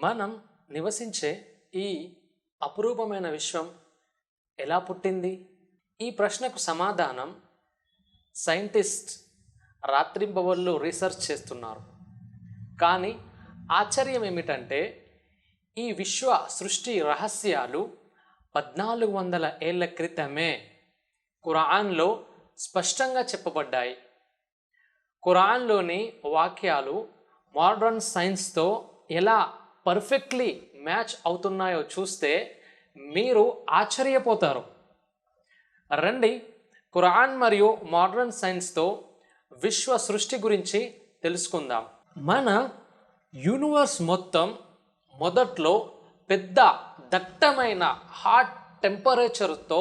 మనం నివసించే ఈ అపురూపమైన విశ్వం ఎలా పుట్టింది? ఈ ప్రశ్నకు సమాధానం సైంటిస్ట్ రాత్రింబవళ్ళు రీసెర్చ్ చేస్తున్నారు. కానీ ఆశ్చర్యం ఏమిటంటే ఈ విశ్వ సృష్టి రహస్యాలు 1400 ఏళ్ల క్రితమే ఖురాన్లో స్పష్టంగా చెప్పబడ్డాయి. ఖురాన్లోని వాక్యాలు మోడర్న్ సైన్స్తో ఎలా పర్ఫెక్ట్లీ మ్యాచ్ అవుతున్నాయో చూస్తే మీరు ఆశ్చర్యపోతారు. రండి, ఖురాన్ మరియు మోడర్న్ సైన్స్తో విశ్వ సృష్టి గురించి తెలుసుకుందాం. మన యూనివర్స్ మొత్తం మొదట్లో పెద్ద దట్టమైన హాట్ టెంపరేచర్తో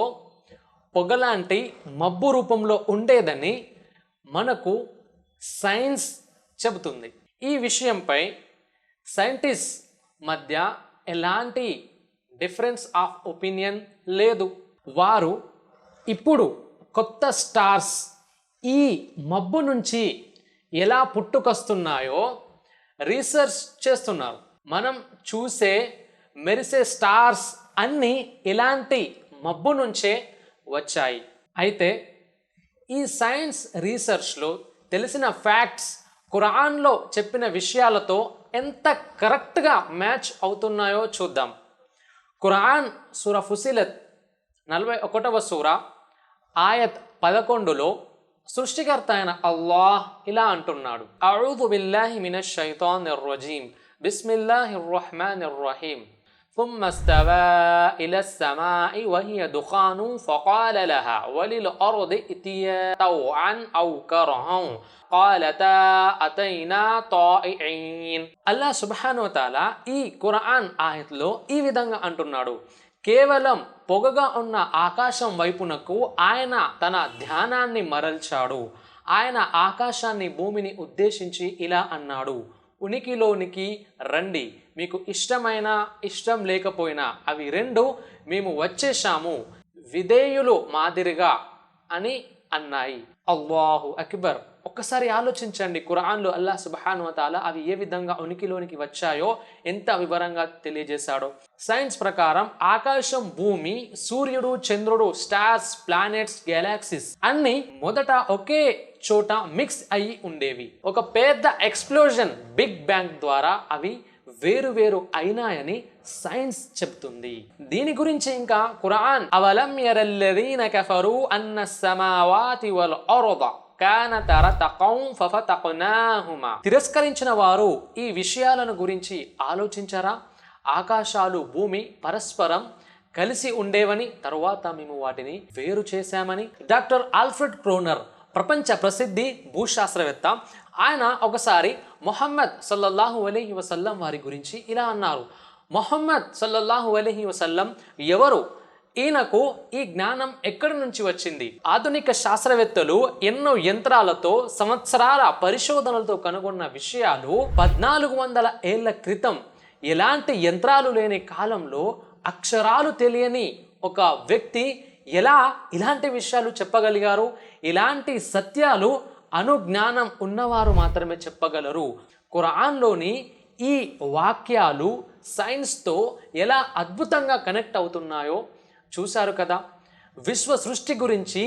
పొగలాంటి మబ్బు రూపంలో ఉండేదని మనకు సైన్స్ చెబుతుంది. ఈ విషయంపై సైంటిస్ట్ మధ్య ఎలాంటి డిఫరెన్స్ ఆఫ్ ఒపీనియన్ లేదు. వారు ఇప్పుడు కొత్త స్టార్స్ ఈ మబ్బు నుంచి ఎలా పుట్టుకొస్తున్నాయో రీసెర్చ్ చేస్తున్నారు. మనం చూసే మెరిసే స్టార్స్ అన్నీ ఇలాంటి మబ్బు నుంచే వచ్చాయి. అయితే ఈ సైన్స్ రీసెర్చ్లో తెలిసిన ఫ్యాక్ట్స్ ఖురాన్లో చెప్పిన విషయాలతో ఎంత కరెక్ట్గా మ్యాచ్ అవుతున్నాయో చూద్దాం. ఖురాన్ సూరా ఫుసిలత్ 41వ సూర ఆయత్ 11లో సృష్టికర్త అయిన అల్లాహ్ ఇలా అంటున్నాడు, అఊదు బిల్లాహి మినష్ షైతానిర్ రజీమ్ బిస్మిల్లాహిర్ రహ్మానిర్ రహీం ثم استوى إلى السماء وهي دخان فقال لها وللأرض ائتيا طوعا أو كرها قالتا أتينا طائعين. అల్లాహ్ సుబ్హానహు వ తఆలా ఈ ఖురాన్ ఆయత్లో ఈ విధంగా అంటున్నాడు, కేవలం పొగగా ఉన్న ఆకాశం వైపునకు ఆయన తన ధ్యానాన్ని మరల్చాడు. ఆయన ఆకాశాన్ని భూమిని ఉద్దేశించి ఇలా అన్నాడు, ఉనికిలోనికి రండి, మీకు ఇష్టమైన ఇష్టం లేకపోయినా అవి రెండు మేము వచ్చేశాము, విధేయులు మాదిరిగా అని అన్నాయి. అల్లాహు అక్బర్. ఒక్కసారి ఆలోచించండి, ఖురాన్లో అల్లాహ్ సుబ్హానహు వ తఆలా అవి ఏ విధంగా ఉనికిలోనికి వచ్చాయో ఎంత వివరంగా తెలియజేశాడో. సైన్స్ ప్రకారం ఆకాశం, భూమి, సూర్యుడు, చంద్రుడు, స్టార్స్, ప్లానెట్స్, గెలాక్సీస్ అన్ని మొదట ఒకే చోట మిక్స్ అయ్యి ఉండేవి. ఒక పెద్ద ఎక్స్ప్లోజన్, బిగ్ బ్యాంగ్ ద్వారా అవి వేరు అయినాయని సైన్స్ చెప్తుంది. దీని గురించి ఇంకా ఖురాన్ అవలం యరల్లదీన కఫరు అన్న సమావాతి వల్ అర్ద కానతా రతకం ఫఫతక్నాహుమా. తిరస్కరించిన వారు ఈ విషయాలను గురించి ఆలోచించారా? ఆకాశాలు, భూమి పరస్పరం కలిసి ఉండేవని, తరువాత మేము వాటిని వేరు చేశామని. డాక్టర్ ఆల్ఫ్రెడ్ క్రోనర్ ప్రపంచ ప్రసిద్ధి భూశాస్త్రవేత్త, ఆయన ఒకసారి మొహమ్మద్ సల్లల్లాహు అలైహి వసల్లం వారి గురించి ఇలా అన్నారు, మొహమ్మద్ సల్లల్లాహు అలైహి వసల్లం ఎవరు? ఈయనకు ఈ జ్ఞానం ఎక్కడి నుంచి వచ్చింది? ఆధునిక శాస్త్రవేత్తలు ఎన్నో యంత్రాలతో, సంవత్సరాల పరిశోధనలతో కనుగొన్న విషయాలు 1400 ఏళ్ల క్రితం ఎలాంటి యంత్రాలు లేని కాలంలో అక్షరాలు తెలియని ఒక వ్యక్తి ఎలా ఇలాంటి విషయాలు చెప్పగలిగారు? ఇలాంటి సత్యాలు అనుజ్ఞానం ఉన్నవారు మాత్రమే చెప్పగలరు. ఖురాన్లోని ఈ వాక్యాలు సైన్స్తో ఎలా అద్భుతంగా కనెక్ట్ అవుతున్నాయో చూశారు కదా. విశ్వ సృష్టి గురించి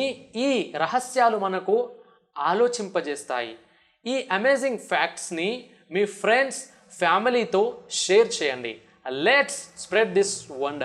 ఈ రహస్యాలు మనకు ఆలోచింపజేస్తాయి. ఈ అమేజింగ్ ఫ్యాక్ట్స్ని మీ ఫ్రెండ్స్, ఫ్యామిలీతో షేర్ చేయండి. Let's spread this wonder.